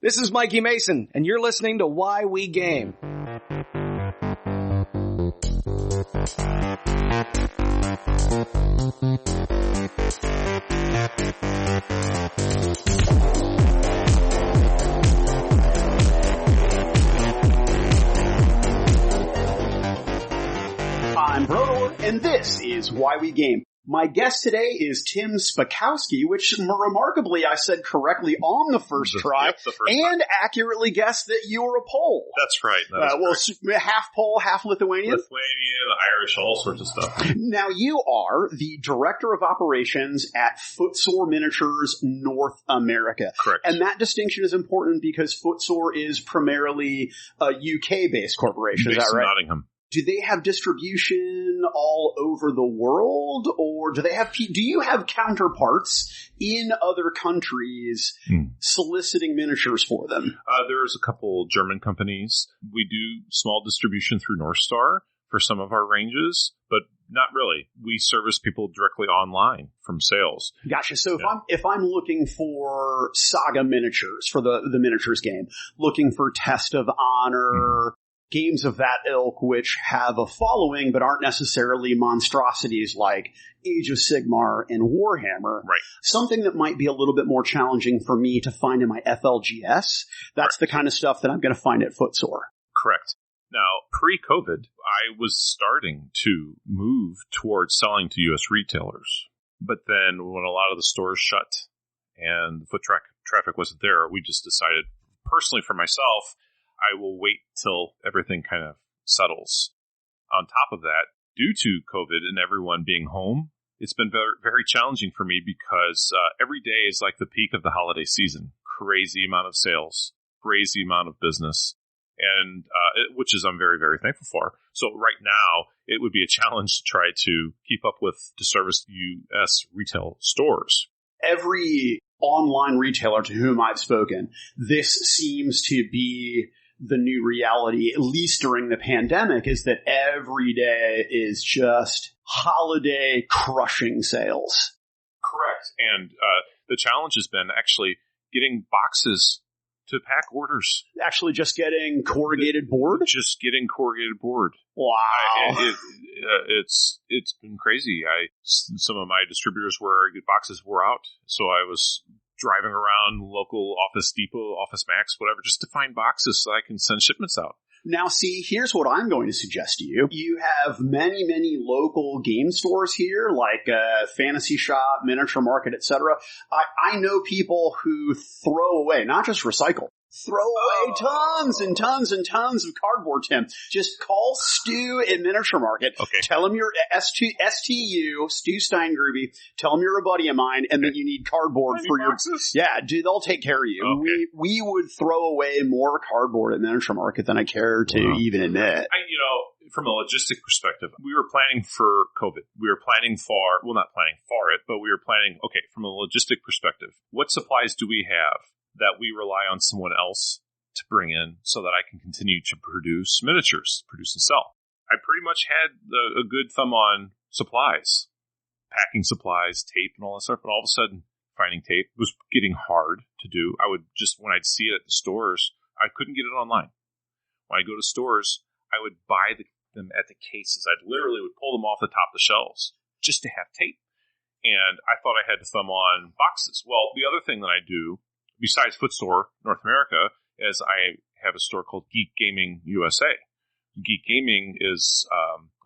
This is Mikey Mason, and you're listening to Why We Game. I'm Brodor, and this is Why We Game. My guest today is Tim Spakowski, which remarkably I said correctly on the first try, and accurately guessed that you were a Pole. That's right. Half Pole, half Lithuanian? Lithuanian, Irish, all sorts of stuff. Now, you are the Director of Operations at Footsore Miniatures North America. Correct. And that distinction is important because Footsore is primarily a UK-based corporation, is that right? Nottingham. Do they have distribution all over the world, or do you have counterparts in other countries soliciting miniatures for them? There's a couple German companies. We do small distribution through North Star for some of our ranges, but not really. We service people directly online from sales. Gotcha. So if I'm looking for Saga miniatures for the miniatures game, looking for Test of Honor, games of that ilk which have a following but aren't necessarily monstrosities like Age of Sigmar and Warhammer. Right. Something that might be a little bit more challenging for me to find in my FLGS. That's the kind of stuff that I'm going to find at Footsore. Correct. Now, pre-COVID, I was starting to move towards selling to U.S. retailers. But then when a lot of the stores shut and the foot traffic wasn't there, we just decided, personally for myself, I will wait till everything kind of settles. On top of that, due to COVID and everyone being home, it's been very, very challenging for me because every day is like the peak of the holiday season. Crazy amount of sales, crazy amount of business, and which is I'm very, very thankful for. So right now, it would be a challenge to try to keep up with to service U.S. retail stores. Every online retailer to whom I've spoken, this seems to be the new reality, at least during the pandemic, is that every day is just holiday crushing sales. Correct. And the challenge has been actually getting boxes to pack orders. Actually just getting corrugated board? Just getting corrugated board. Wow. It's been crazy. Some of my distributors boxes were out, so I was driving around local Office Depot, Office Max, whatever, just to find boxes so I can send shipments out. Now, see, here's what I'm going to suggest to you. You have many, many local game stores here, like Fantasy Shop, Miniature Market, etc. I know people who throw away, not just recycle, throw away tons and tons and tons of cardboard, Tim. Just call Stu at Miniature Market. Okay. Tell him you're STU, Stu Steingruby. Tell him you're a buddy of mine and that you need cardboard for your boxes. Yeah, dude, they'll take care of you. Okay. We would throw away more cardboard at Miniature Market than I care to even admit. From a logistic perspective, we were planning for COVID. We were planning not planning for it, but we were planning, from a logistic perspective, what supplies do we have that we rely on someone else to bring in so that I can continue to produce miniatures, produce and sell? I pretty much had a good thumb on supplies, packing supplies, tape and all that stuff, but all of a sudden finding tape was getting hard to do. When I'd see it at the stores, I couldn't get it online. When I go to stores, I would buy them at the cases. I literally would pull them off the top of the shelves just to have tape. And I thought I had to thumb on boxes. Well, the other thing that I do, besides Footsore North America, is I have a store called Geek Gaming USA. Geek Gaming is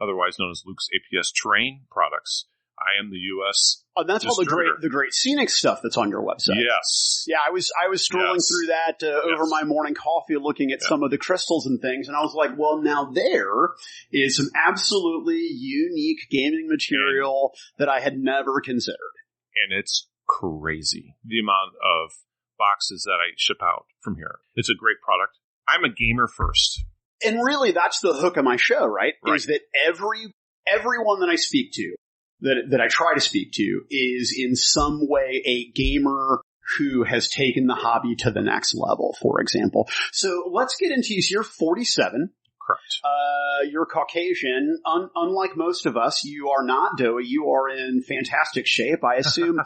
otherwise known as Luke's APS Terrain Products. I am the U.S. Oh, that's all the great scenic stuff that's on your website. Yes. Yeah, I was strolling through that over my morning coffee, looking at some of the crystals and things, and I was like, well, now there is some absolutely unique gaming material that I had never considered. And it's crazy, the amount of boxes that I ship out from here. It's a great product. I'm a gamer first. And really, that's the hook of my show, right? Is that everyone that I speak to, that I try to speak to, is in some way a gamer who has taken the hobby to the next level, for example. So let's get into you. So you're 47. Correct. You're Caucasian. Unlike most of us, you are not doughy. You are in fantastic shape. I assume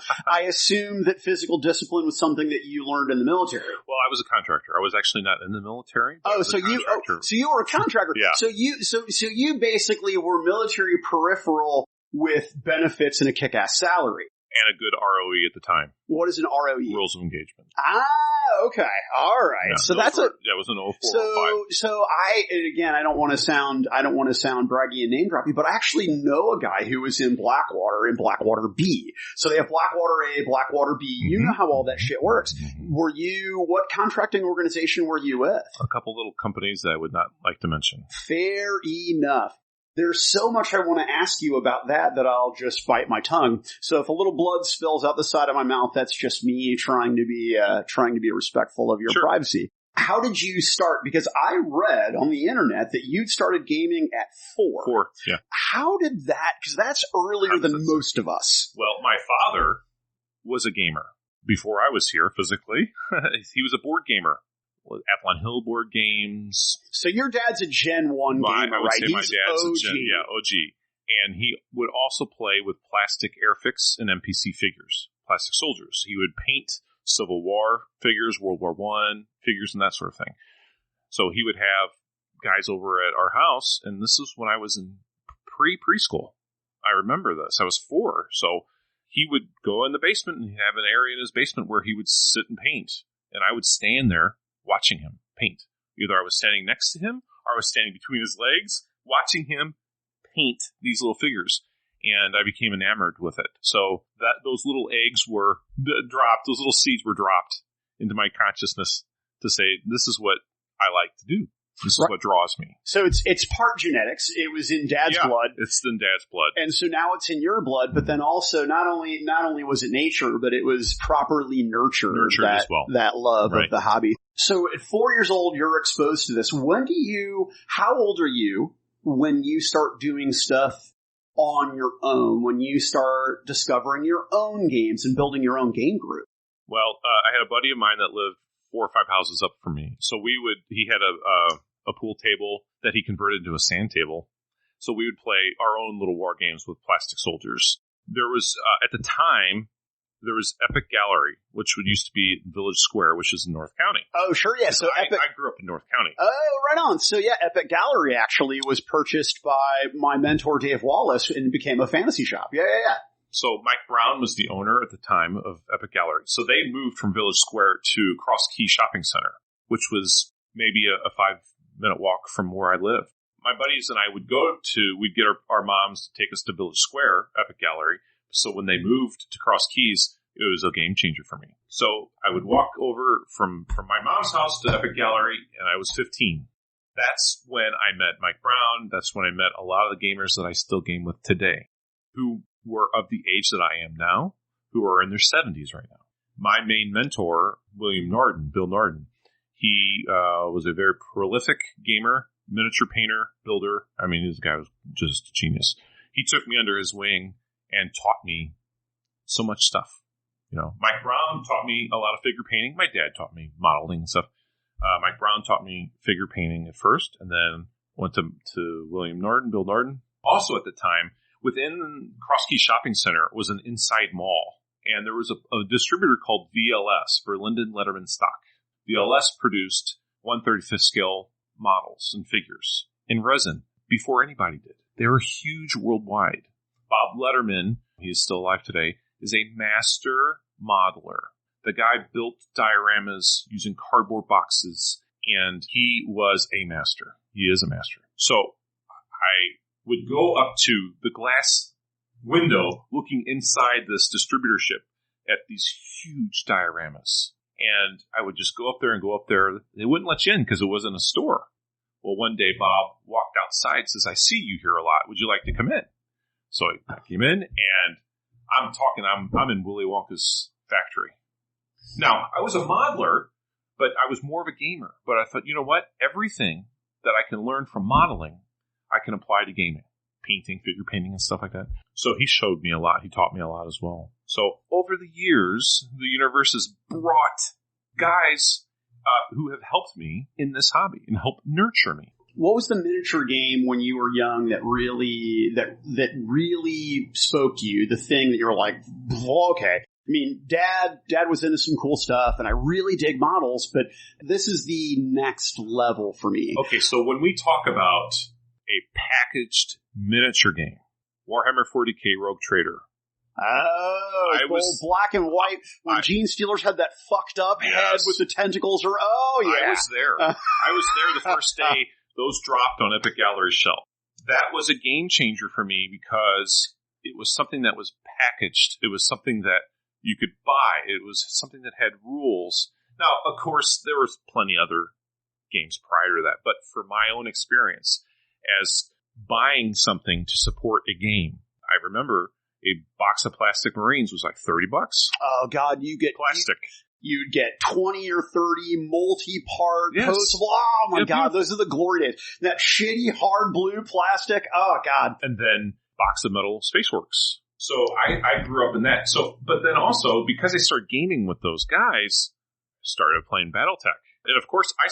that physical discipline was something that you learned in the military. Well, I was a contractor. I was actually not in the military. So you were a contractor. Yeah. So you basically were military peripheral with benefits and a kick-ass salary. And a good ROE at the time. What is an ROE? Rules of engagement. Okay. All right. Yeah, so that's it was an 0405. So I don't want to sound braggy and name droppy, but I actually know a guy who was in Blackwater B. So they have Blackwater A, Blackwater B. You know how all that shit works. What contracting organization were you with? A couple little companies that I would not like to mention. Fair enough. There's so much I want to ask you about that I'll just bite my tongue. So if a little blood spills out the side of my mouth, that's just me trying to be respectful of your privacy. How did you start? Because I read on the internet that you'd started gaming at 4. 4, yeah. How did that? Because that's earlier than most of us. Well, my father was a gamer before I was here physically. He was a board gamer. Avalon Hill board games. So your dad's a Gen 1 gamer, I would right? say my dad's a Gen, OG. And he would also play with plastic Airfix and NPC figures, plastic soldiers. He would paint Civil War figures, World War I figures, and that sort of thing. So he would have guys over at our house, and this is when I was in preschool. I remember this. I was 4, so he would go in the basement and have an area in his basement where he would sit and paint, and I would stand there watching him paint. Either I was standing next to him or I was standing between his legs watching him paint these little figures. And I became enamored with it. So those little eggs were dropped, those little seeds were dropped into my consciousness to say, this is what I like to do. This is what draws me. So it's part genetics. It was in Dad's blood. It's in Dad's blood. And so now it's in your blood, but then also not only was it nature, but it was properly nurtured as well. That love of the hobby. So at 4 years old, you're exposed to this. How old are you when you start doing stuff on your own, when you start discovering your own games and building your own game group? Well, I had a buddy of mine that lived 4 or 5 houses up from me. So he had a pool table that he converted into a sand table. So we would play our own little war games with plastic soldiers. There was, at the time, there was Epic Gallery, which used to be Village Square, which is in North County. Oh, sure, yeah. So I grew up in North County. Oh, right on. So yeah, Epic Gallery actually was purchased by my mentor, Dave Wallace, and became a fantasy shop. Yeah. So Mike Brown was the owner at the time of Epic Gallery. So they moved from Village Square to Cross Key Shopping Center, which was maybe a 5-minute walk from where I lived. My buddies and I we'd get our moms to take us to Village Square, Epic Gallery. So when they moved to Cross Keys, it was a game changer for me. So I would walk over from my mom's house to Epic Gallery, and I was 15. That's when I met Mike Brown. That's when I met a lot of the gamers that I still game with today, who were of the age that I am now, who are in their 70s right now. My main mentor, Bill Narden, he was a very prolific gamer, miniature painter, builder. I mean, this guy was just a genius. He took me under his wing and taught me so much stuff. You know, Mike Brown taught me a lot of figure painting. My dad taught me modeling and stuff. Mike Brown taught me figure painting at first, and then went to Bill Narden. Also at the time, within Cross Key Shopping Center was an inside mall, and there was a distributor called VLS for Linden Letterman Stock. VLS produced 1/35th scale models and figures in resin before anybody did. They were huge worldwide. Bob Letterman, he is still alive today, is a master modeler. The guy built dioramas using cardboard boxes, and he was a master. He is a master. So I would go up to the glass window looking inside this distributorship at these huge dioramas. And I would just go up there. They wouldn't let you in because it wasn't a store. Well, one day Bob walked outside and says, "I see you here a lot. Would you like to come in?" So I came in, and I'm in Willy Wonka's factory. Now, I was a modeler, but I was more of a gamer. But I thought, you know what? Everything that I can learn from modeling, I can apply to gaming, painting, figure painting, and stuff like that. So he showed me a lot. He taught me a lot as well. So over the years, the universe has brought guys who have helped me in this hobby and helped nurture me. What was the miniature game when you were young that really spoke to you? The thing that you were like, okay. I mean, Dad was into some cool stuff, and I really dig models, but this is the next level for me. Okay, so when we talk about a packaged miniature game, Warhammer 40K Rogue Trader. Oh, black and white when Gene Steelers had that fucked up head with the tentacles. I was there. I was there the first day those dropped on Epic Gallery's shelf. That was a game changer for me because it was something that was packaged. It was something that you could buy. It was something that had rules. Now, of course, there was plenty other games prior to that, but for my own experience as buying something to support a game, I remember a box of plastic Marines was like $30. Oh God, you get plastic. You'd get 20 or 30 multi-part postable. Oh my God, those are the glory days. That shitty hard blue plastic. Oh God. And then box of metal Spaceworks. So I grew up in that. So, but then also because I started gaming with those guys, I started playing BattleTech. And of course I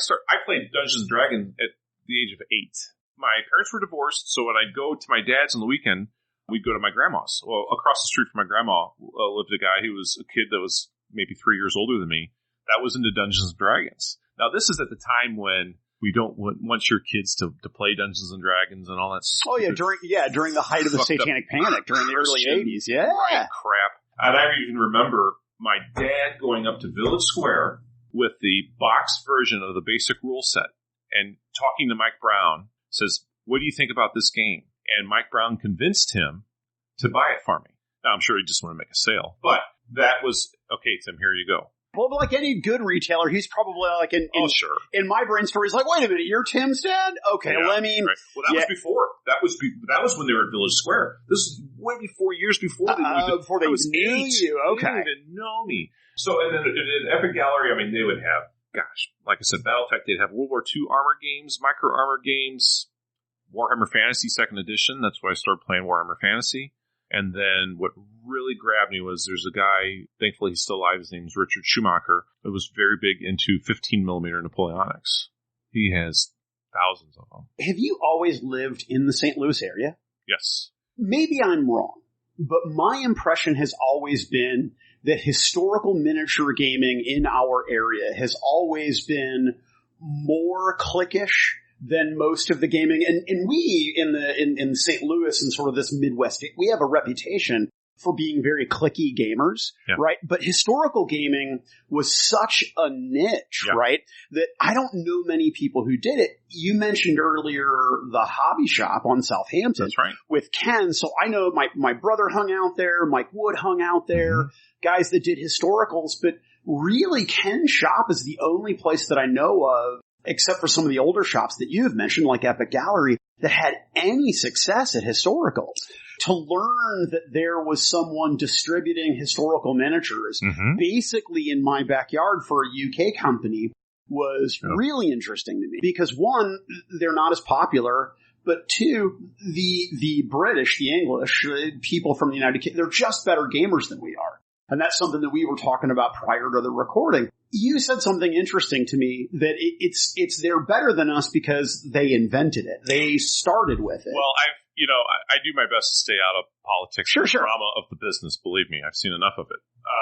played Dungeons and Dragons at the age of 8. My parents were divorced. So when I'd go to my dad's on the weekend, we'd go to my grandma's. Well, across the street from my grandma lived a guy who was a kid that was maybe 3 years older than me that was into Dungeons and Dragons. Now, this is at the time when we don't want your kids to play Dungeons and Dragons and all that stuff. Oh, yeah, during the height of the Satanic Panic, during the early 80s, yeah. Right, crap. And I even remember my dad going up to Village Square with the box version of the basic rule set and talking to Mike Brown, says, what do you think about this game? And Mike Brown convinced him to buy it for me. Now, I'm sure he just wanted to make a sale. But that was, okay, Tim, here you go. Well, like any good retailer, he's probably like in my brain story, he's like, wait a minute, you're Tim's dad? Okay, let me... Right. Well, that was before. That was when they were at Village Square. This is way before, years before they moved. Before they knew you, okay. They didn't even know me. So, and then at Epic Gallery, I mean, they would have, like I said, BattleTech, they'd have World War II armor games, micro armor games, Warhammer Fantasy 2nd Edition. That's why I started playing Warhammer Fantasy. And then what really grabbed me was there's a guy, thankfully he's still alive, his name's Richard Schumacher, that was very big into 15mm Napoleonics. He has thousands of them. Have you always lived in the St. Louis area? Yes. Maybe I'm wrong, but my impression has always been that historical miniature gaming in our area has always been more cliquish than most of the gaming. And we in St. Louis and sort of this Midwest, we have a reputation for being very cliquey gamers, right? But historical gaming was such a niche, right? That I don't know many people who did it. You mentioned earlier the hobby shop on Southampton. That's right. With Ken. So I know my brother hung out there, Mike Wood hung out there, guys that did historicals, but really Ken's shop is the only place that I know of, except for some of the older shops that you have mentioned, like Epic Gallery, that had any success at historicals. To learn that there was someone distributing historical miniatures basically in my backyard for a UK company was really interesting to me. Because one, they're not as popular, but two, the British, the English, people from the United Kingdom, they're just better gamers than we are. And that's something that we were talking about prior to the recording. You said something interesting to me that they're better than us because they invented it. They started with it. Well, I do my best to stay out of politics and drama of the business. Believe me, I've seen enough of it.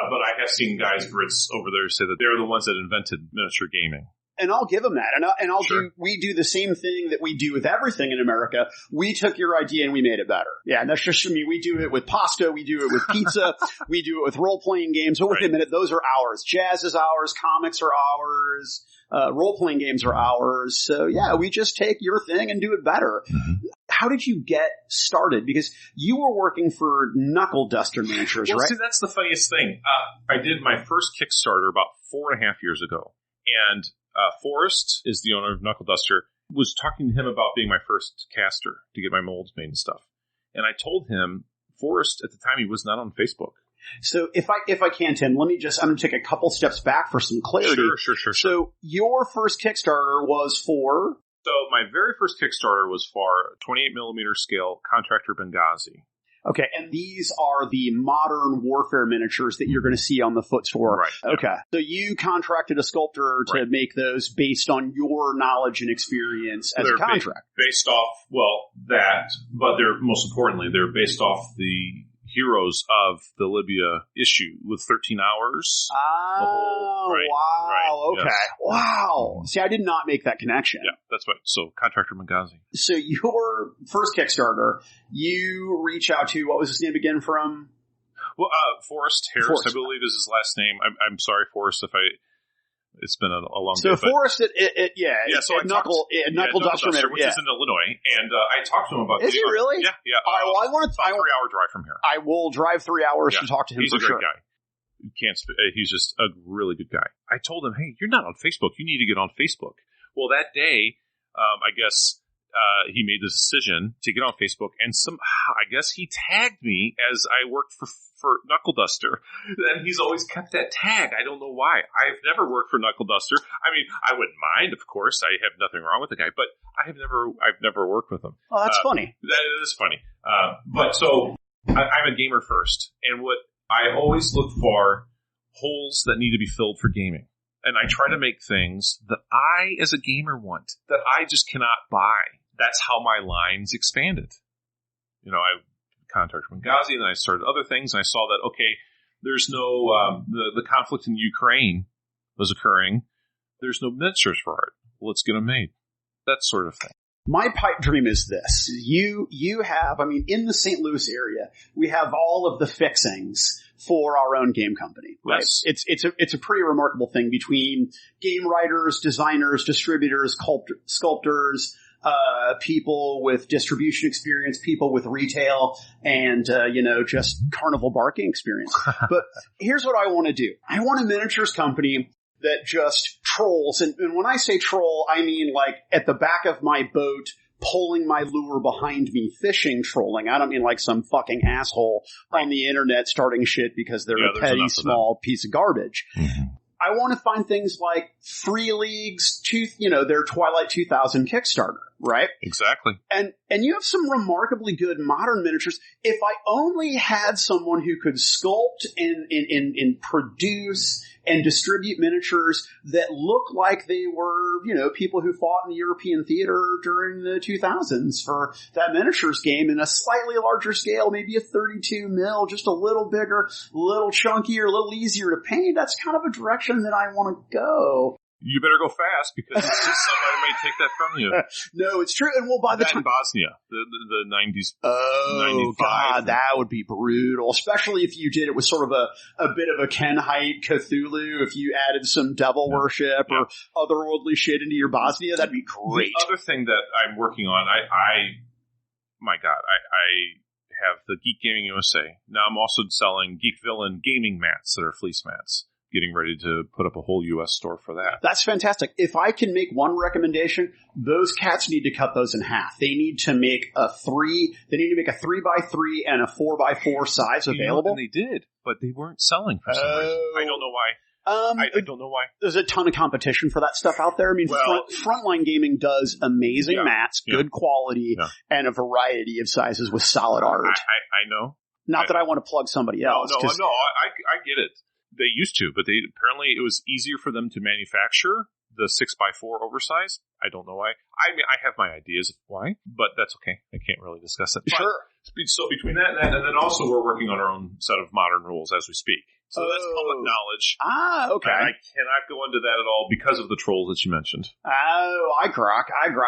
But I have seen guys, Brits over there, say that they're the ones that invented miniature gaming. And I'll give them that. And we do the same thing that we do with everything in America. We took your idea and we made it better. Yeah, and that's just, we do it with pasta, we do it with pizza, we do it with role-playing games. But wait a minute, those are ours. Jazz is ours, comics are ours, role-playing games are ours. So yeah, we just take your thing and do it better. How did you get started? Because you were working for Knuckle Duster Miniatures, right? See, that's the funniest thing. I did my first Kickstarter about 4.5 years ago. And Forrest is the owner of Knuckle Duster, was talking to him about being my first caster to get my molds made and stuff. And I told him, Forrest, at the time, he was not on Facebook. So if I can, Tim, I'm going to take a couple steps back for some clarity. Sure. So your first Kickstarter was for? So my very first Kickstarter was for 28mm scale Contractor Benghazi. Okay, and these are the modern warfare miniatures that you're going to see on the Footsore. Right. Okay, so you contracted a sculptor to make those based on your knowledge and experience as a contract. Based off, that, but most importantly, they're based off the heroes of the Libya issue with 13 hours. Oh, wow. Okay. Yes. Wow. See, I did not make that connection. Yeah, that's right. So, Contractor Benghazi. So, your first Kickstarter, you reach out to, what was his name again from? Well, Forrest Harris, I believe is his last name. I'm sorry, Forrest, it's been a long day. So Forrest, Knuckle Duster, which is in Illinois, and I talked to him about. Is he really? Yeah. All right, well, I want to. 3-hour drive from here. I will drive 3 hours to talk to him. He's a great guy. He's just a really good guy. I told him, hey, you're not on Facebook. You need to get on Facebook. Well, that day, I guess he made the decision to get on Facebook, and I guess he tagged me as I worked for Knuckle Duster, and he's always kept that tag. I don't know why. I've never worked for Knuckle Duster. I mean, I wouldn't mind, of course. I have nothing wrong with the guy, but I've never worked with him. Oh, that's funny. That is funny. But so I'm a gamer first, and what I always look for holes that need to be filled for gaming. And I try to make things that I, as a gamer, want, that I just cannot buy. That's how my lines expanded. I contacted Benghazi, and then I started other things, and I saw that, okay, there's no, the conflict in Ukraine was occurring. There's no miniatures for it. Let's get them made. That sort of thing. My pipe dream is this. You have, in the St. Louis area, we have all of the fixings for our own game company, right? Yes. It's a pretty remarkable thing between game writers, designers, distributors, sculptors, people with distribution experience, people with retail, and, just carnival barking experience. But here's what I want to do. I want a miniatures company that just trolls. And when I say troll, I mean like at the back of my boat, pulling my lure behind me, fishing trolling. I don't mean like some fucking asshole on the internet starting shit because they're a petty, small piece of garbage. Mm-hmm. I want to find things like Free League's, their Twilight 2000 Kickstarter, right? Exactly. And you have some remarkably good modern miniatures. If I only had someone who could sculpt and produce and distribute miniatures that look like they were, people who fought in the European theater during the 2000s for that miniatures game in a slightly larger scale, maybe a 32 mil, just a little bigger, a little chunkier, a little easier to paint. That's kind of a direction that I want to go. You better go fast because it's just somebody may take that from you. No, it's true. And by the time in Bosnia, the 90s. Oh, 95. God, that would be brutal. Especially if you did it with sort of a bit of a Ken Hite Cthulhu. If you added some devil worship or otherworldly shit into your Bosnia, that'd be great. The other thing that I'm working on, I have the Geek Gaming USA. Now I'm also selling Geek Villain gaming mats that are fleece mats. Getting ready to put up a whole U.S. store for that. That's fantastic. If I can make one recommendation, those cats need to cut those in half. They need to make a 3x3 and a 4x4 size available. And they did, but they weren't selling for some reason. I don't know why. I don't know why. There's a ton of competition for that stuff out there. Frontline Gaming does amazing mats, good quality, and a variety of sizes with solid art. I know. Not that I want to plug somebody else. No, I get it. They used to, but apparently it was easier for them to manufacture the 6x4 oversized. I don't know why. I mean, I have my ideas of why, but that's okay. I can't really discuss it. Sure. So between that and then also we're working on our own set of modern rules as we speak. So that's public knowledge. Ah, okay. I cannot go into that at all because of the trolls that you mentioned. Oh, I grok.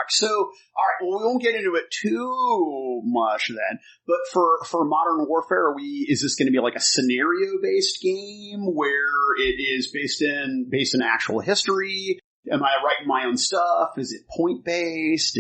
So, all right, well, we won't get into it too much then. But for Modern Warfare, is this going to be like a scenario-based game where it is based in actual history? Am I writing my own stuff? Is it point-based?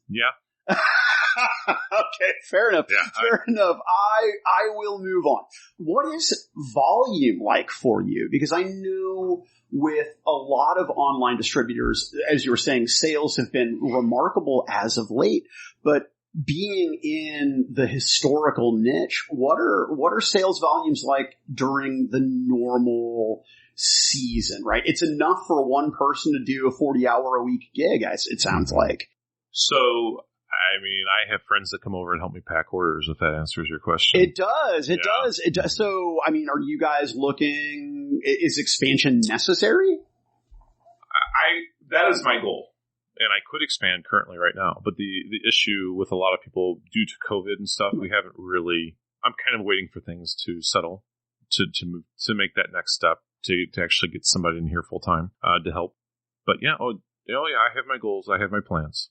Yeah. Okay, fair enough. Yeah, fair enough. I will move on. What is volume like for you? Because I know with a lot of online distributors, as you were saying, sales have been remarkable as of late. But being in the historical niche, what are sales volumes like during the normal season, right? It's enough for one person to do a 40-hour-a-week gig, it sounds like. So I mean, I have friends that come over and help me pack orders, if that answers your question. It does. It does. So, I mean, are you guys looking, is expansion necessary? That is my goal. And I could expand currently right now. But the issue with a lot of people due to COVID and stuff, we haven't really, I'm kind of waiting for things to settle to move, to make that next step to actually get somebody in here full time, to help. But yeah, I have my goals. I have my plans.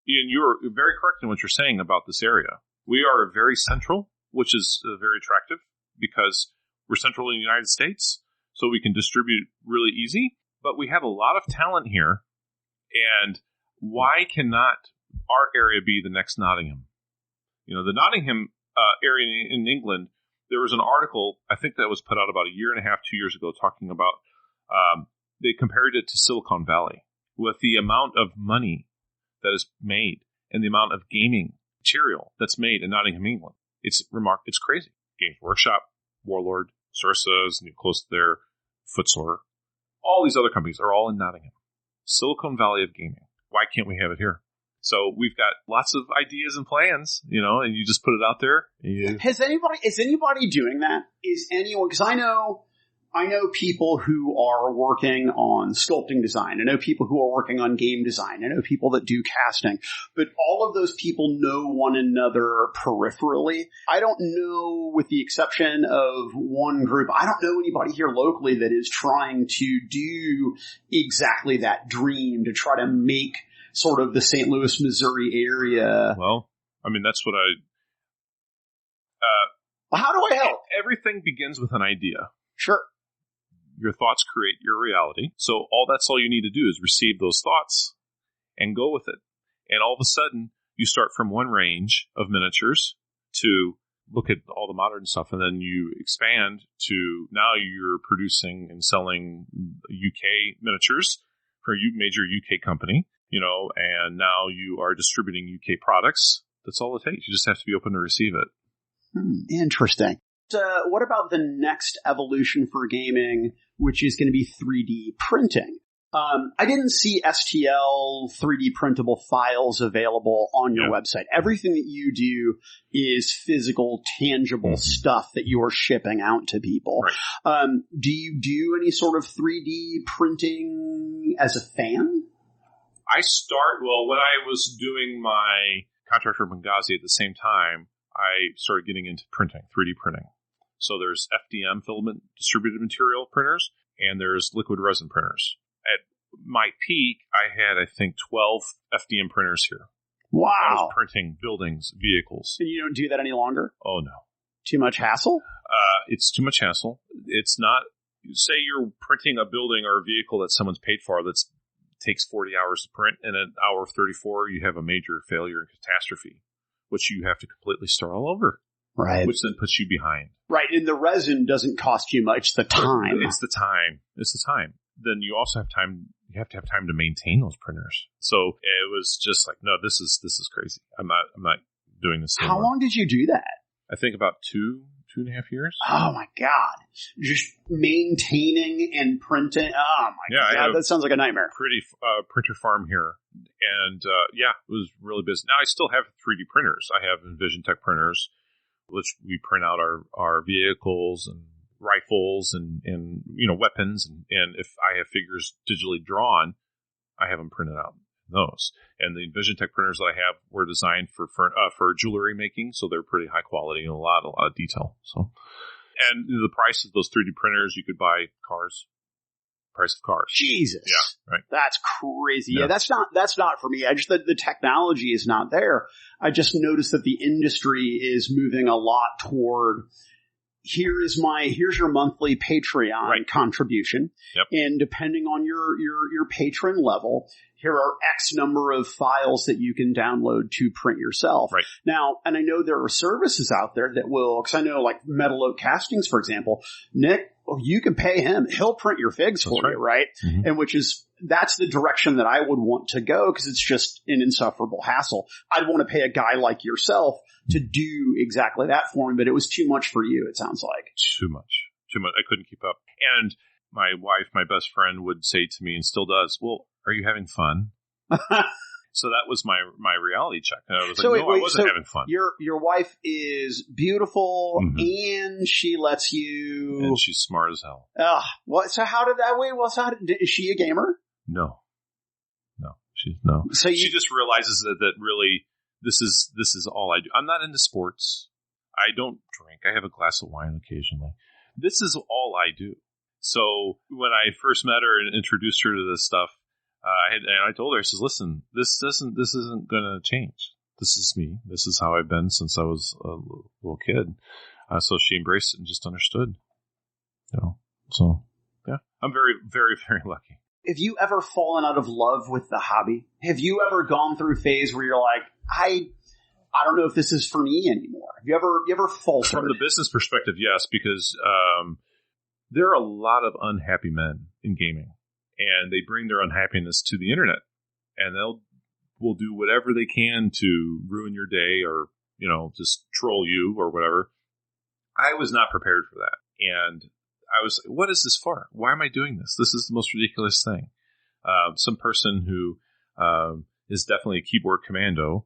Ian, you're very correct in what you're saying about this area. We are very central, which is very attractive because we're central in the United States, so we can distribute really easy. But we have a lot of talent here, and why cannot our area be the next Nottingham? You know, the Nottingham area in England, there was an article, I think that was put out about 1.5 years, 2 years ago, talking about, they compared it to Silicon Valley with the amount of money that is made and the amount of gaming material that's made in Nottingham, England. It's crazy. Games Workshop, Warlord, Sursa is close to there, Footsore. All these other companies are all in Nottingham. Silicon Valley of gaming. Why can't we have it here? So we've got lots of ideas and plans, and you just put it out there. Is anybody doing that? Is anyone, because I know people who are working on sculpting design. I know people who are working on game design. I know people that do casting. But all of those people know one another peripherally. I don't know, with the exception of one group, I don't know anybody here locally that is trying to do exactly that dream, to try to make sort of the St. Louis, Missouri area. Well, I mean, that's what how do I help? Everything begins with an idea. Sure. Your thoughts create your reality. So that's all you need to do is receive those thoughts and go with it. And all of a sudden, you start from one range of miniatures to look at all the modern stuff, and then you expand to now you're producing and selling UK miniatures for a major UK company, and now you are distributing UK products. That's all it takes. You just have to be open to receive it. Interesting. What about the next evolution for gaming, which is going to be 3D printing? I didn't see STL 3D printable files available on your website. Everything that you do is physical, tangible stuff that you are shipping out to people. Right. Do you do any sort of 3D printing as a fan? When I was doing my contract for Benghazi at the same time, I started getting into printing, 3D printing. So there's FDM, filament distributed material printers, and there's liquid resin printers. At my peak, I had, I think, 12 FDM printers here. Wow. I was printing buildings, vehicles. And you don't do that any longer? Oh, no. Too much hassle? It's too much hassle. It's not, say you're printing a building or a vehicle that someone's paid for that takes 40 hours to print, and an hour of 34, you have a major failure and catastrophe, which you have to completely start all over. Right. Which then puts you behind. Right. And the resin doesn't cost you much. The time. It's the time. Then you also have time. You have to have time to maintain those printers. So it was just like, no, this is crazy. I'm not doing this anymore. How long did you do that? I think about 2.5 years. Oh my God. Just maintaining and printing. Oh my God. That sounds like a nightmare. Pretty printer farm here. And it was really busy. Now I still have 3D printers. I have Envision Tech printers, which we print out our vehicles and rifles and weapons. And if I have figures digitally drawn, I have them printed out in those. And the Envision Tech printers that I have were designed for jewelry making. So they're pretty high quality and a lot of detail. So, and the price of those 3D printers, you could buy cars. Price of cars. Jesus. Yeah, right. That's crazy. Yeah, that's not for me. I just, the technology is not there. I just noticed that the industry is moving a lot toward, here's your monthly Patreon contribution. Yep. And depending on your patron level, here are X number of files that you can download to print yourself. Right. Now, and I know there are services out there that will, because I know like Metal Oak Castings, for example, Nick, you can pay him. He'll print your figs for you, right? Mm-hmm. And that's the direction that I would want to go, because it's just an insufferable hassle. I'd want to pay a guy like yourself to do exactly that for me, but it was too much for you, it sounds like. Too much. I couldn't keep up. And my wife, my best friend, would say to me, and still does, well, are you having fun? So that was my reality check. And I was like, I wasn't having fun. Your wife is beautiful, and she lets you... And she's smart as hell. What? So how did that... is she a gamer? No. So she just realizes that really, this is all I do. I'm not into sports. I don't drink. I have a glass of wine occasionally. This is all I do. So when I first met her and introduced her to this stuff, I told her, I says, listen, this isn't going to change. This is me. This is how I've been since I was a little kid. So she embraced it and just understood. So yeah, I'm very, very, very lucky. Have you ever fallen out of love with the hobby? Have you ever gone through a phase where you're like, I don't know if this is for me anymore? Have you ever faltered? From the business perspective, yes, because there are a lot of unhappy men in gaming, and they bring their unhappiness to the internet, and will do whatever they can to ruin your day or, just troll you or whatever. I was not prepared for that. And I was, what is this for? Why am I doing this? This is the most ridiculous thing. Some person who is definitely a keyboard commando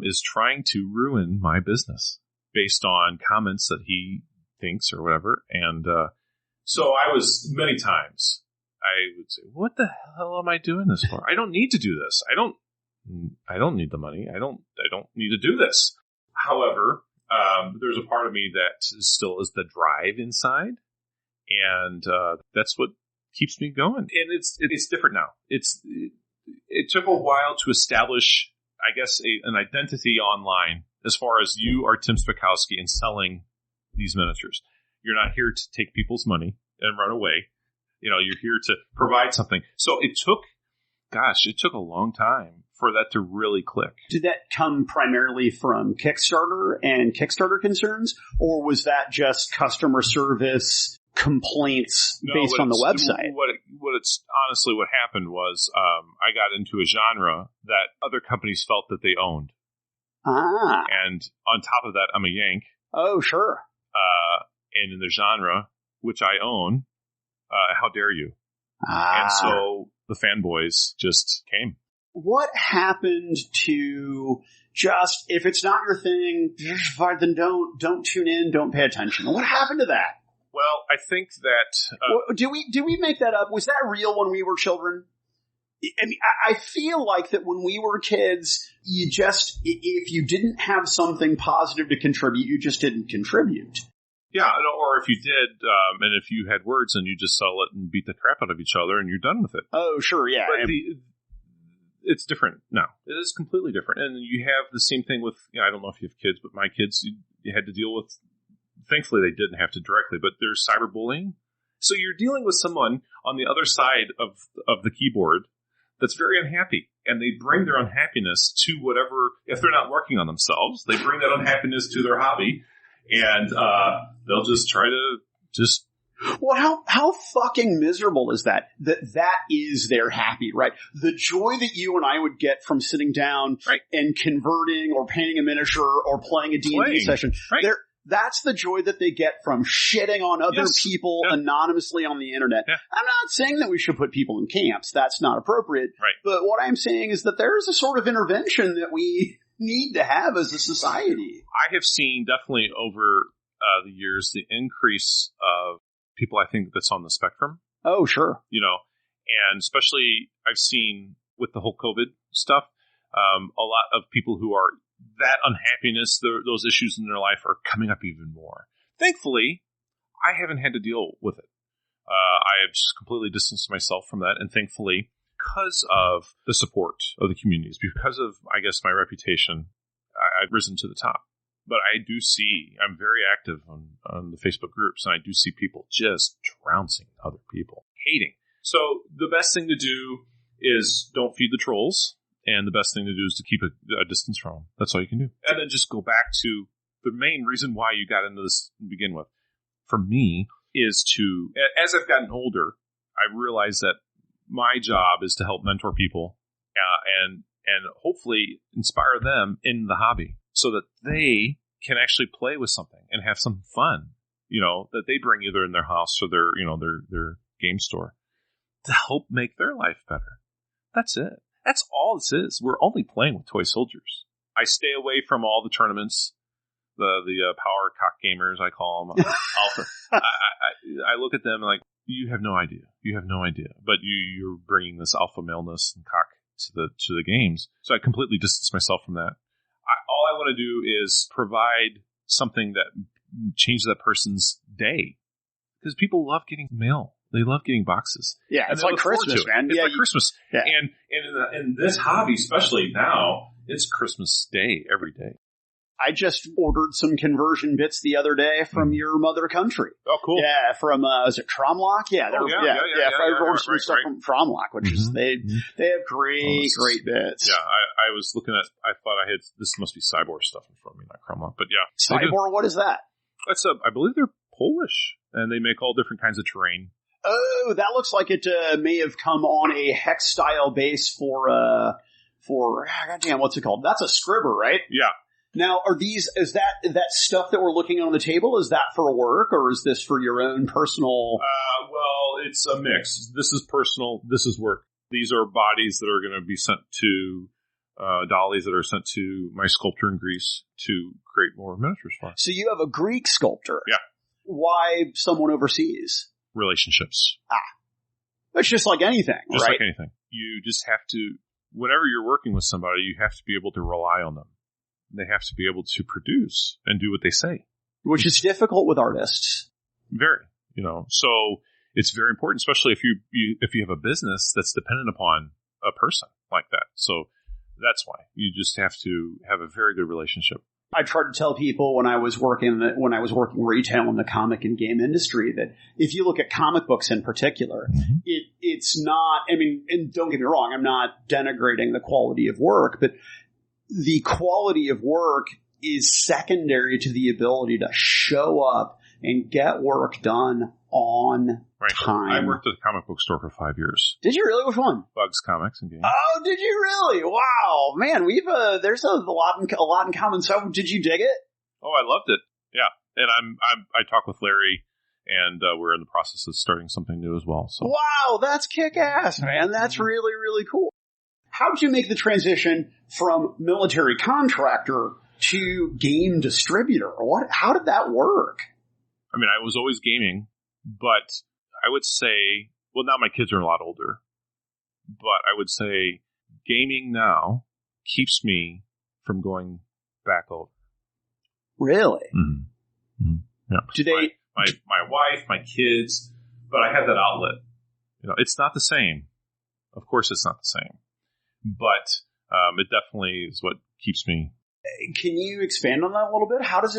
is trying to ruin my business based on comments that he thinks or whatever. And so I was, many times, I would say, what the hell am I doing this for? I don't need to do this. I don't need the money. I don't need to do this. However, there's a part of me that still is the drive inside. And that's what keeps me going. And it's different now. It took a while to establish, I guess, an identity online as far as you are Tim Spakowski and selling these miniatures. You're not here to take people's money and run away. You're here to provide something. So it took a long time for that to really click. Did that come primarily from Kickstarter and Kickstarter concerns, or was that just customer service complaints based on the website? What happened was I got into a genre that other companies felt that they owned. And on top of that, I'm a Yank. Oh, sure. And in the genre, which I own, how dare you? And so the fanboys just came. What happened to just, if it's not your thing, then don't tune in, don't pay attention? What happened to that? Well, I think that... do we make that up? Was that real when we were children? I mean, I feel like that when we were kids, if you didn't have something positive to contribute, you just didn't contribute. Yeah, or if you did, and if you had words, and you just sell it and beat the crap out of each other, and you're done with it. Oh, sure, yeah. But it's different now. It is completely different. And you have the same thing with, I don't know if you have kids, but my kids, you had to deal with, thankfully they didn't have to directly, but there's cyberbullying. So you're dealing with someone on the other side of the keyboard that's very unhappy. And they bring their unhappiness to whatever, if they're not working on themselves, they bring that unhappiness to their hobby. And they'll just try to just... Well, how fucking miserable is that? That is their happy, right? The joy that you and I would get from sitting down and converting or painting a miniature or playing a D&D session. Right. That's the joy that they get from shitting on other people anonymously on the internet. Yeah. I'm not saying that we should put people in camps. That's not appropriate. Right. But what I'm saying is that there's a sort of intervention that we need to have as a society. I have seen definitely over the years the increase of people, I think, that's on the spectrum. Oh, sure. And especially I've seen with the whole COVID stuff, a lot of people who are that unhappiness, those issues in their life are coming up even more. Thankfully, I haven't had to deal with it. I have just completely distanced myself from that. And thankfully, because of the support of the communities, because of, I guess, my reputation, I've risen to the top. But I do see, I'm very active on the Facebook groups, and I do see people just trouncing other people, hating. So the best thing to do is don't feed the trolls, and the best thing to do is to keep a distance from them. That's all you can do. And then just go back to the main reason why you got into this to begin with. For me, is to, as I've gotten older, I realized that my job is to help mentor people and hopefully inspire them in the hobby so that they can actually play with something and have some fun, that they bring either in their house or their game store to help make their life better. That's it. That's all this is. We're only playing with toy soldiers. I stay away from all the tournaments, the power cock gamers, I call them. Alpha. I look at them like, you have no idea. You have no idea. But you're bringing this alpha maleness and cock to the games. So I completely distance myself from that. All I want to do is provide something that changes that person's day. Because people love getting mail. They love getting boxes. Yeah, it's like Christmas, man. It's like Christmas. Yeah. And in this hobby, especially now, it's Christmas Day every day. I just ordered some conversion bits the other day from your mother country. Oh, cool. Yeah, from, is it Kromlock? Yeah. I ordered some stuff from Kromlock, which is, they have great bits. Yeah, I was looking at, I thought this must be Cybor stuff in front of me, not Kromlock, but yeah. Cybor, what is that? That's I believe they're Polish, and they make all different kinds of terrain. Oh, that looks like it may have come on a hex style base for goddamn, what's it called? That's a scribber, right? Yeah. Now, is that stuff that we're looking on the table, is that for work, or is this for your own personal? Well, it's a mix. This is personal. This is work. These are bodies that are going to be sent to, dollies that are sent to my sculptor in Greece to create more miniatures for. So you have a Greek sculptor. Yeah. Why someone overseas? Relationships. It's just like anything, just right? Like anything. You just have to, whenever you're working with somebody, you have to be able to rely on them. They have to be able to produce and do what they say. Which is difficult with artists. Very, so it's very important, especially if you have a business that's dependent upon a person like that. So that's why you just have to have a very good relationship. I tried to tell people when I was working retail in the comic and game industry that if you look at comic books in particular, it's not, and don't get me wrong, I'm not denigrating the quality of work, but the quality of work is secondary to the ability to show up and get work done on time. I worked at a comic book store for 5 years. Did you really? Which one? Bugs Comics and Games. Oh, did you really? Wow, man, there's a lot in common. So, did you dig it? Oh, I loved it. Yeah, and I talk with Larry, and we're in the process of starting something new as well. So. Wow, that's kick-ass, man. That's really, really cool. How did you make the transition from military contractor to game distributor? How did that work? I was always gaming, but I would say, well, now my kids are a lot older, but I would say gaming now keeps me from going back over. Really? Mm-hmm. Mm-hmm. Yeah. Do they? My wife, my kids, but I have that outlet. It's not the same. Of course, it's not the same. But it definitely is what keeps me. Can you expand on that a little bit? How does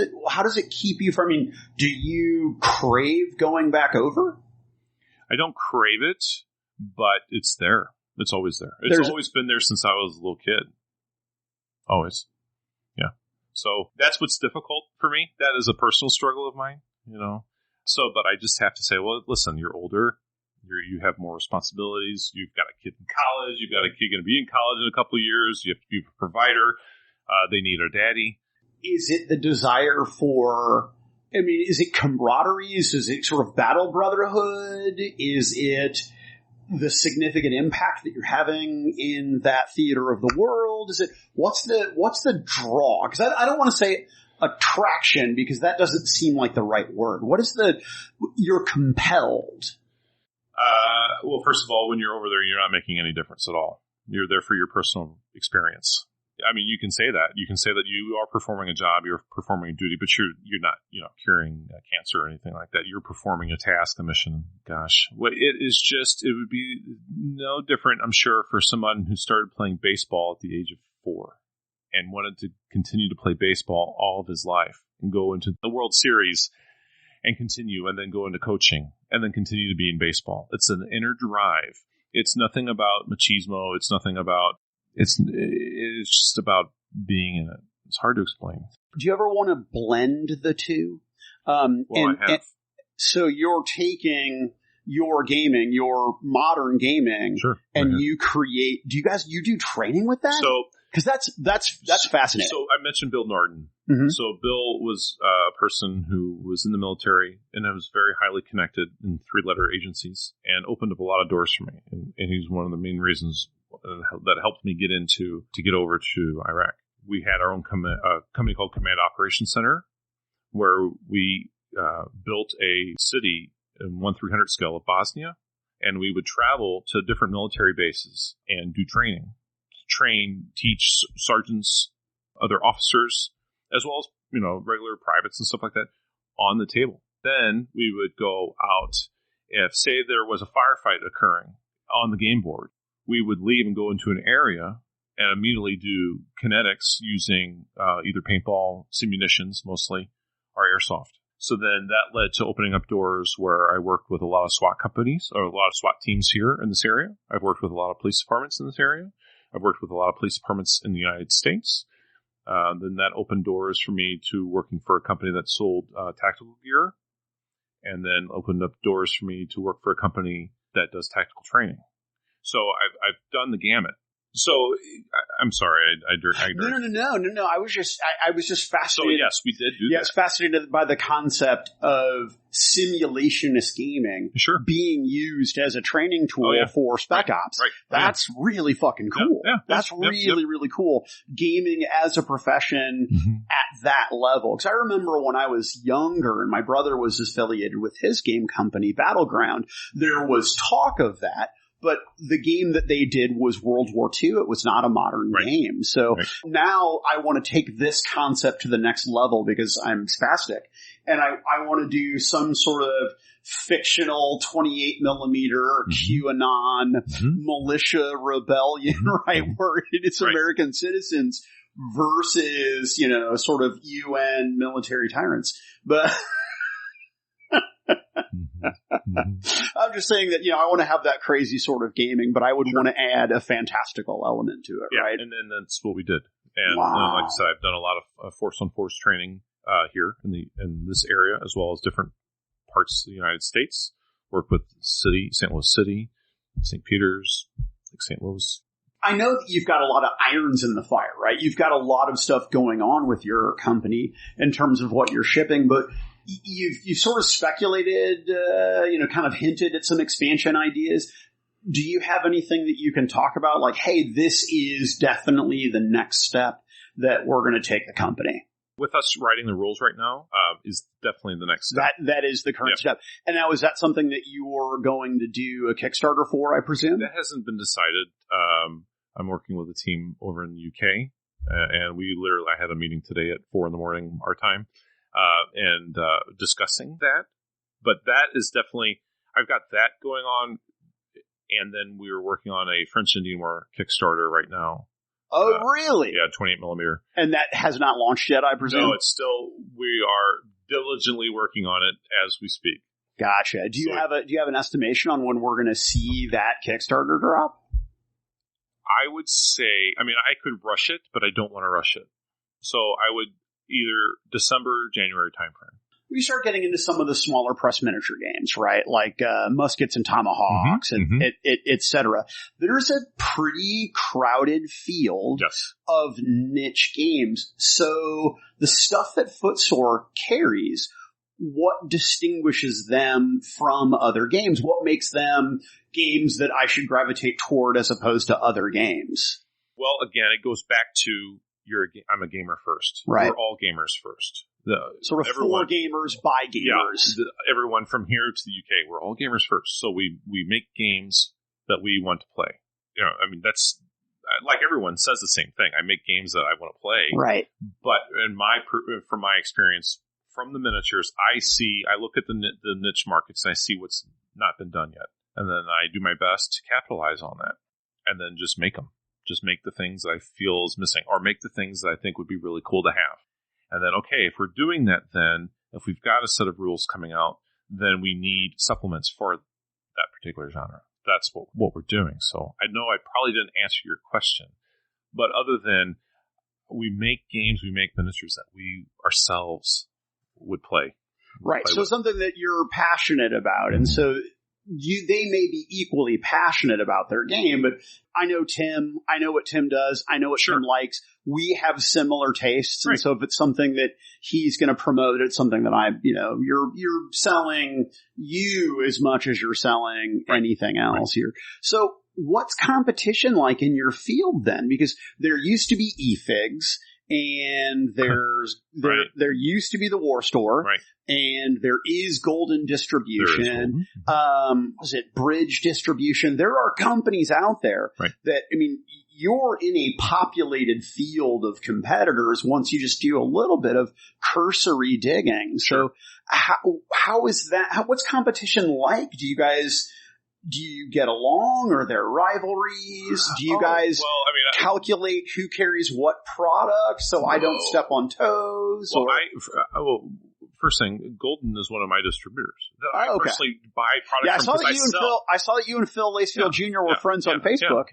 it keep you from, do you crave going back over? I don't crave it, but it's there. It's always there. It's always been there since I was a little kid. Always. Yeah. So that's what's difficult for me. That is a personal struggle of mine, So, but I just have to say, well, listen, you're older. You have more responsibilities. You've got a kid in college. You've got a kid going to be in college in a couple of years. You have to be a provider. They need a daddy. Is it the desire for, is it camaraderie? Is it sort of battle brotherhood? Is it the significant impact that you're having in that theater of the world? Is it, what's the draw? Because I don't want to say attraction because that doesn't seem like the right word. What is you're compelled? Well, first of all, when you're over there, you're not making any difference at all. You're there for your personal experience. You can say that. You can say that you are performing a job, you're performing a duty, but you're not, curing cancer or anything like that. You're performing a task, a mission. Gosh, it would be no different, I'm sure, for someone who started playing baseball at the age of 4 and wanted to continue to play baseball all of his life and go into the World Series and continue and then go into coaching and then continue to be in baseball. It's an inner drive. It's nothing about machismo. It's nothing about, it's just about being in it. It's hard to explain. Do you ever want to blend the two? I have. So you're taking your gaming, your modern gaming, sure, and you create, you do training with that? So, because that's fascinating. So I mentioned Bill Norton. Mm-hmm. So Bill was a person who was in the military and was very highly connected in 3-letter agencies and opened up a lot of doors for me. And he's one of the main reasons that helped me get over to Iraq. We had our own company called Command Operations Center, where we built a city in 1/300 scale of Bosnia, and we would travel to different military bases and do training, teach sergeants, other officers, as well as regular privates and stuff like that on the table. Then we would go out. If, say, there was a firefight occurring on the game board, we would leave and go into an area and immediately do kinetics using either paintball, munitions mostly, or airsoft. So then that led to opening up doors where I worked with a lot of SWAT companies, or a lot of SWAT teams here in this area. I've worked with a lot of police departments in this area. I've worked with a lot of police departments in the United States. Then that opened doors for me to working for a company that sold tactical gear, and then opened up doors for me to work for a company that does tactical training. So I've done the gamut. So I'm sorry, I No. I was just fascinated. So yes, we did do that. Yes, fascinated by the concept of simulationist gaming being used as a training tool for Spec Ops. Right. That's really fucking cool. Yeah. That's really cool. Gaming as a profession at that level. Because I remember when I was younger and my brother was affiliated with his game company, Battleground, there was talk of that. But the game that they did was World War II. It was not a modern game. So now I want to take this concept to the next level because I'm spastic. And I want to do some sort of fictional 28 millimeter QAnon militia rebellion, right? Where it's American citizens versus, sort of UN military tyrants. But I'm just saying that, I want to have that crazy sort of gaming, but I would want to add a fantastical element to it, right? And then that's what we did. And like I said, I've done a lot of force-on-force training here in this area, as well as different parts of the United States. Worked with St. Louis City, St. Peters, St. Louis. I know that you've got a lot of irons in the fire, right? You've got a lot of stuff going on with your company in terms of what you're shipping, but you've sort of speculated, kind of hinted at some expansion ideas. Do you have anything that you can talk about? Like, hey, this is definitely the next step that we're going to take the company. With us writing the rules right now, is definitely the next step. That is the current step. And now, is that something that you're going to do a Kickstarter for, I presume? That hasn't been decided. I'm working with a team over in the UK, and I had a meeting today at 4 a.m. our time. And discussing that. But that is definitely, I've got that going on. And then we were working on a French Indian War Kickstarter right now. Oh, really? Yeah, 28 millimeter. And that has not launched yet, I presume? No, we are diligently working on it as we speak. Gotcha. Do you have an estimation on when we're going to see that Kickstarter drop? I would say, I could rush it, but I don't want to rush it. So I would either December, January timeframe. We start getting into some of the smaller press miniature games, right? Like Muskets and Tomahawks, and et cetera. There's a pretty crowded field of niche games. So the stuff that Footsore carries, what distinguishes them from other games? What makes them games that I should gravitate toward as opposed to other games? Well, again, it goes back to I'm a gamer first. Right. We're all gamers first. Sort of for gamers by gamers. Yeah, everyone from here to the UK, we're all gamers first. So we make games that we want to play. That's like everyone says the same thing. I make games that I want to play. Right. But from my experience from the miniatures, I look at the niche markets and I see what's not been done yet. And then I do my best to capitalize on that and then just make them. Just make the things that I feel is missing, or make the things that I think would be really cool to have. And then, okay, if we're doing that, then if we've got a set of rules coming out, then we need supplements for that particular genre. That's what we're doing. So I know I probably didn't answer your question, but other than we make games, we make miniatures that we ourselves would play. Right. So something that you're passionate about. And so they may be equally passionate about their game, but I know Tim. I know what Tim does. I know what Tim likes. We have similar tastes. And so if it's something that he's going to promote, it's something that you're selling you as much as you're selling anything else here. So what's competition like in your field then? Because there used to be eFigs, and there used to be the War Store, right. and there is Golden Distribution. Was it Bridge Distribution? There are companies out there that, I mean, you're in a populated field of competitors once you just do a little bit of cursory digging. So how is that? What's competition like? Do you get along? Are there rivalries? Do you guys calculate who carries what product so I don't step on toes? First thing, Golden is one of my distributors. I personally buy products from I saw that you and Phil Lacefield Jr. were friends on Facebook.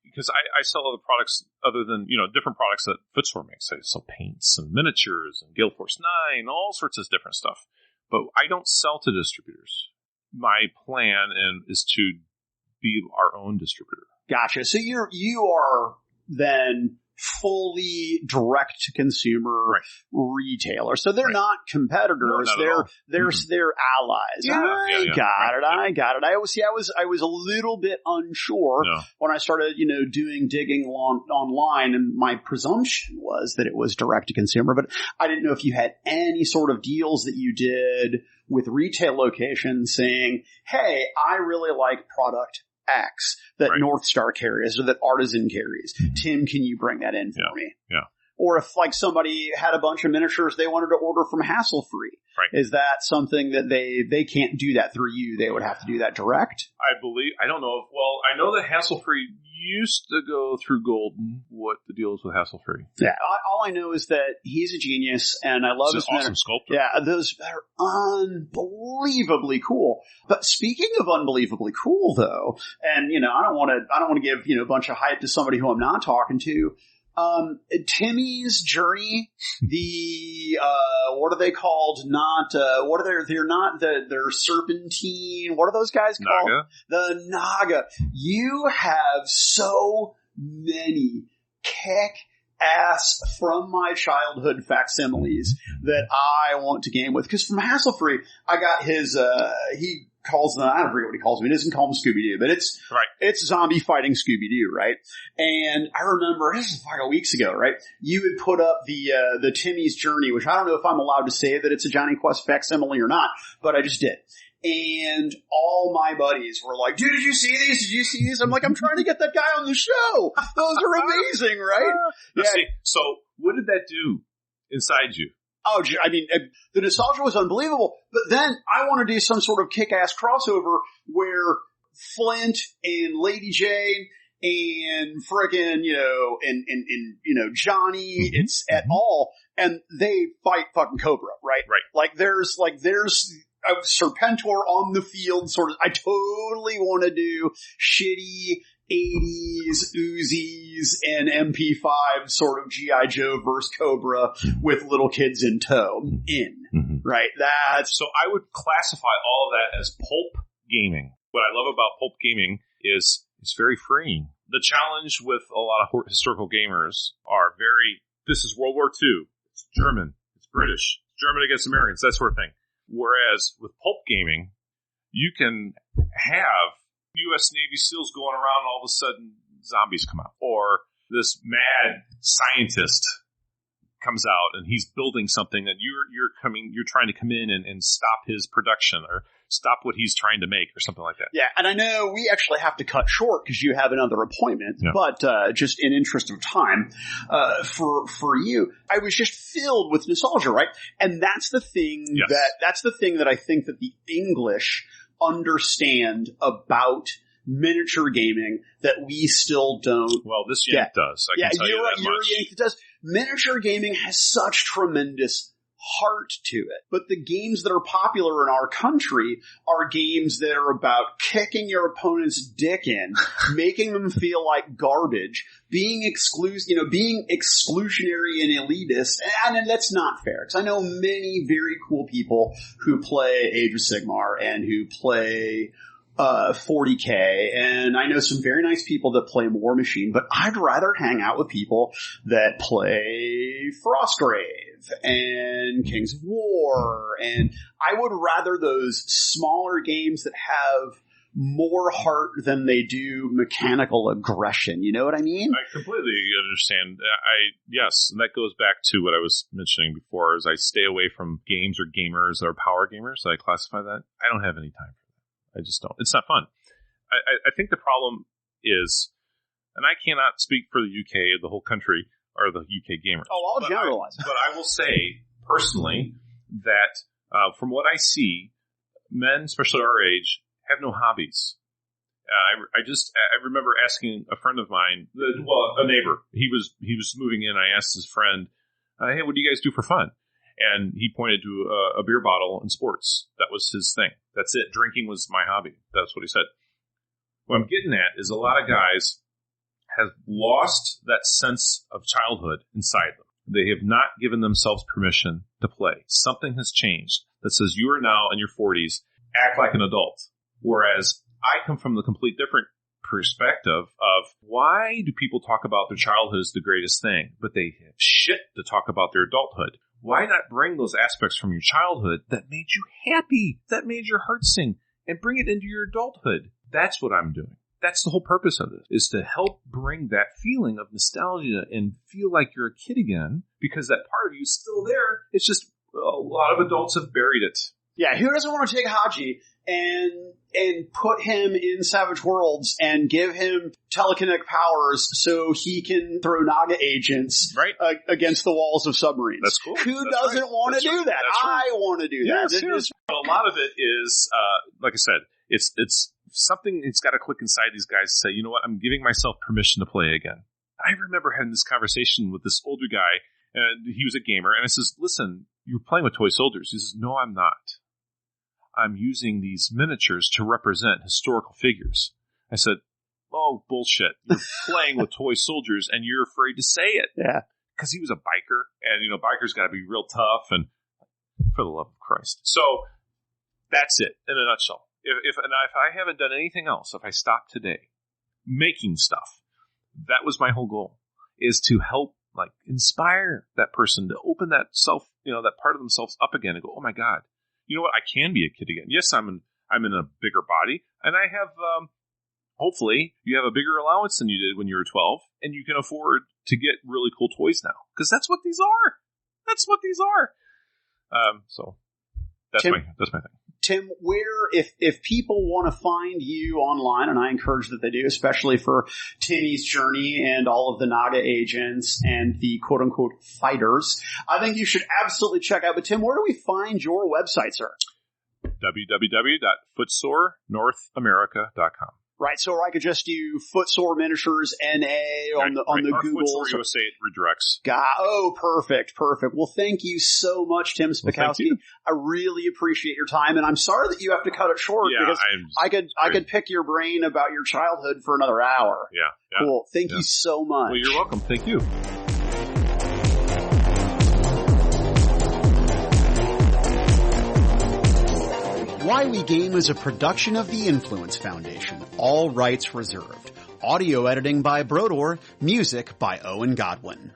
Because I sell other products other than, different products that Footsore makes. I sell paints and miniatures and Gale Force 9, all sorts of different stuff. But I don't sell to distributors. My plan is to be our own distributor. Gotcha. So you are then fully direct to consumer retailer. So they're not competitors. They're allies. I got it. I was a little bit unsure when I started, doing digging online, and my presumption was that it was direct to consumer, but I didn't know if you had any sort of deals that you did with retail locations saying, hey, I really like product X that North Star carries or that Artisan carries. Tim, can you bring that in for me? Yeah. Or if like somebody had a bunch of miniatures they wanted to order from Hassle Free, is that something that they can't do that through you? They would have to do that direct? I don't know. I know that Hassle Free used to go through Golden. What the deal is with Hassle Free? Yeah, all I know is that he's a genius, and I love his awesome sculptor. Yeah, those are unbelievably cool. But speaking of unbelievably cool, though, and I don't want to give a bunch of hype to somebody who I'm not talking to. Timmy's Journey, the, what are they called? They're Serpentine. What are those guys called? Naga. The Naga. You have so many kick-ass from my childhood facsimiles that I want to game with. Cause from Hassle Free, I got his, he calls them, I don't forget what he calls them. He doesn't call them Scooby-Doo, but it's zombie fighting Scooby-Doo, right? And I remember, this is like weeks ago, right? You had put up the Timmy's Journey, which I don't know if I'm allowed to say that it's a Johnny Quest facsimile or not, but I just did. And all my buddies were like, dude, did you see these? Did you see these? I'm like, I'm trying to get that guy on the show. Those are amazing, right? So what did that do inside you? Oh, I mean, the nostalgia was unbelievable, but then I want to do some sort of kick-ass crossover where Flint and Lady J and frickin', and Johnny, it's et al., and they fight fucking Cobra, right? Right. There's a Serpentor on the field, sort of. I totally want to do shitty 80s Uzis and MP5 sort of G.I. Joe versus Cobra with little kids in tow right? So I would classify all of that as pulp gaming. What I love about pulp gaming is it's very freeing. The challenge with a lot of historical gamers are this is World War II. It's German. It's British. It's German against Americans, that sort of thing. Whereas with pulp gaming, you can have U.S. Navy SEALs going around, all of a sudden zombies come out. Or this mad scientist comes out and he's building something that you're trying to come in and stop his production or stop what he's trying to make or something like that. Yeah, and I know we actually have to cut short because you have another appointment, but just in interest of time, for you, I was just filled with nostalgia, right? And that's the thing that I think that the English understand about miniature gaming that we still don't. Well, this yank does. I can tell you that much. Yank does. Miniature gaming has such tremendous heart to it. But the games that are popular in our country are games that are about kicking your opponent's dick in, making them feel like garbage, being exclusionary and elitist. And that's not fair, because I know many very cool people who play Age of Sigmar and who play 40K, and I know some very nice people that play War Machine, but I'd rather hang out with people that play Frostgrave and Kings of War, and I would rather those smaller games that have more heart than they do mechanical aggression. You know what I mean? I completely understand. Yes, and that goes back to what I was mentioning before, is I stay away from games or gamers that are power gamers. I classify that. I don't have any time for that. I just don't. It's not fun. I think the problem is, and I cannot speak for the UK, the whole country, or the UK gamers. Oh, I'll generalize. But I will say, personally, that from what I see, men, especially our age, have no hobbies. I remember asking a friend of mine, a neighbor. He was moving in. I asked his friend, "Hey, what do you guys do for fun?" And he pointed to a beer bottle and sports. That was his thing. That's it. Drinking was my hobby. That's what he said. What I'm getting at is a lot of guys have lost that sense of childhood inside them. They have not given themselves permission to play. Something has changed that says you are now in your 40s, act like an adult. Whereas I come from the complete different perspective of why do people talk about their childhood as the greatest thing, but they have shit to talk about their adulthood. Why not bring those aspects from your childhood that made you happy, that made your heart sing, and bring it into your adulthood? That's what I'm doing. That's the whole purpose of this, is to help bring that feeling of nostalgia and feel like you're a kid again, because that part of you is still there. It's just a lot of adults have buried it. Yeah, who doesn't want to take Haji and put him in Savage Worlds and give him telekinetic powers so he can throw Naga agents against the walls of submarines? That's cool. Who doesn't want to do that? I want to do that. Yes. A lot of it is, like I said, it's something. It's got to click inside these guys to say, you know what? I'm giving myself permission to play again. I remember having this conversation with this older guy, and he was a gamer, and I says, "Listen, you're playing with toy soldiers." He says, "No, I'm not. I'm using these miniatures to represent historical figures." I said, "Oh, bullshit. You're playing with toy soldiers and you're afraid to say it." Yeah. Because he was a biker, and, bikers got to be real tough, and for the love of Christ. So that's it in a nutshell. If I haven't done anything else, if I stop today making stuff, that was my whole goal, is to help, inspire that person to open that that part of themselves up again and go, "Oh my God, you know what? I can be a kid again." Yes, I'm in a bigger body, and I have, hopefully, you have a bigger allowance than you did when you were 12, and you can afford to get really cool toys now, because that's what these are. That's what these are. So that's my thing. Tim, if people want to find you online, and I encourage that they do, especially for Timmy's journey and all of the Naga agents and the quote-unquote fighters, I think you should absolutely check out. But Tim, where do we find your website, sir? www.footsorenorthamerica.com. Right, so I could just do Footsore Miniatures NA on the Google. Footsore USA redirects. Perfect. Well, thank you so much, Tim Spakowski. I really appreciate your time, and I'm sorry that you have to cut it short, because I could pick your brain about your childhood for another hour. Yeah. Cool. Thank you so much. Well, you're welcome. Thank you. Why We Game is a production of the Influence Foundation. All rights reserved. Audio editing by Brodor. Music by Owen Godwin.